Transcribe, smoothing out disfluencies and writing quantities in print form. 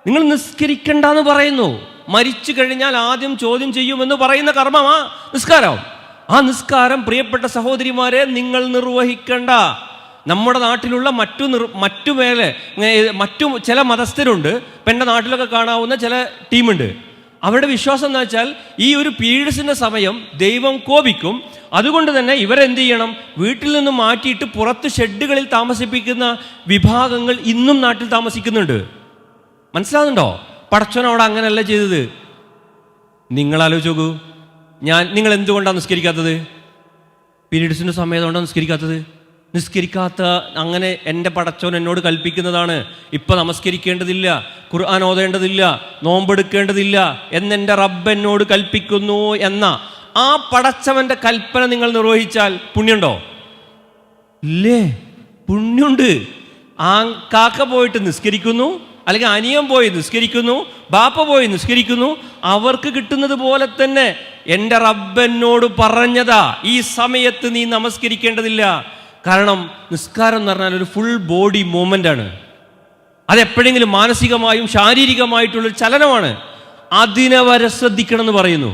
നിങ്ങൾ നിസ്കരിക്കണ്ടെന്ന് പറയുന്നു. മരിച്ചു കഴിഞ്ഞാൽ ആദ്യം ചോദ്യം ചെയ്യുമെന്ന് പറയുന്ന കർമ്മമാ നിസ്കാരം. ആ നിസ്കാരം പ്രിയപ്പെട്ട സഹോദരിമാരെ നിങ്ങൾ നിർവഹിക്കണ്ട. നമ്മുടെ നാട്ടിലുള്ള മറ്റു ചില മതസ്ഥരുണ്ട്. ഇപ്പം എൻ്റെ നാട്ടിലൊക്കെ കാണാവുന്ന ചില ടീമുണ്ട്. അവരുടെ വിശ്വാസം എന്ന് വെച്ചാൽ ഈ ഒരു പീരീഡ്സിൻ്റെ സമയം ദൈവം കോപിക്കും. അതുകൊണ്ട് തന്നെ ഇവരെന്ത് ചെയ്യണം, വീട്ടിൽ നിന്ന് മാറ്റിയിട്ട് പുറത്ത് ഷെഡുകളിൽ താമസിപ്പിക്കുന്ന വിഭാഗങ്ങൾ ഇന്നും നാട്ടിൽ താമസിക്കുന്നുണ്ട്. മനസ്സിലാകുന്നുണ്ടോ? പടച്ചോൻ അവിടെ അങ്ങനെയല്ല ചെയ്തത്. നിങ്ങൾ ആലോചിച്ച് നോക്കൂ, നിങ്ങൾ എന്തുകൊണ്ടാണ് നിസ്കരിക്കാത്തത്? പീരീഡ്സിൻ്റെ സമയത്തുകൊണ്ടാണ് നിസ്കരിക്കാത്ത അങ്ങനെ എൻ്റെ പടച്ചോൻ എന്നോട് കൽപ്പിക്കുന്നതാണ്. ഇപ്പം നമസ്കരിക്കേണ്ടതില്ല, ഖുർആൻ ഓതേണ്ടതില്ല, നോമ്പെടുക്കേണ്ടതില്ല എന്നെൻ്റെ റബ്ബ് എന്നോട് കൽപ്പിക്കുന്നു എന്ന ആ പടച്ചവൻ്റെ കൽപ്പന നിങ്ങൾ നിർവഹിച്ചാൽ പുണ്യമുണ്ടോ? ഇല്ലേ, പുണ്യമുണ്ട്. കാക്ക പോയിട്ട് നിസ്കരിക്കുന്നു, അല്ലെങ്കിൽ അനിയൻ പോയി നിസ്കരിക്കുന്നു, ബാപ്പ പോയി നിസ്കരിക്കുന്നു. അവർക്ക് കിട്ടുന്നത് പോലെ തന്നെ എൻ്റെ റബ്ബനോട് പറഞ്ഞതാ, ഈ സമയത്ത് നീ നമസ്കരിക്കേണ്ടതില്ല. കാരണം നിസ്കാരം എന്ന് പറഞ്ഞാൽ ഒരു ഫുൾ ബോഡി മൂവ്മെൻ്റ് ആണ്. അതെപ്പോഴെങ്കിലും മാനസികമായും ശാരീരികമായിട്ടുള്ളൊരു ചലനമാണ്. അതിനെ വരെ ശ്രദ്ധിക്കണം എന്ന് പറയുന്നു.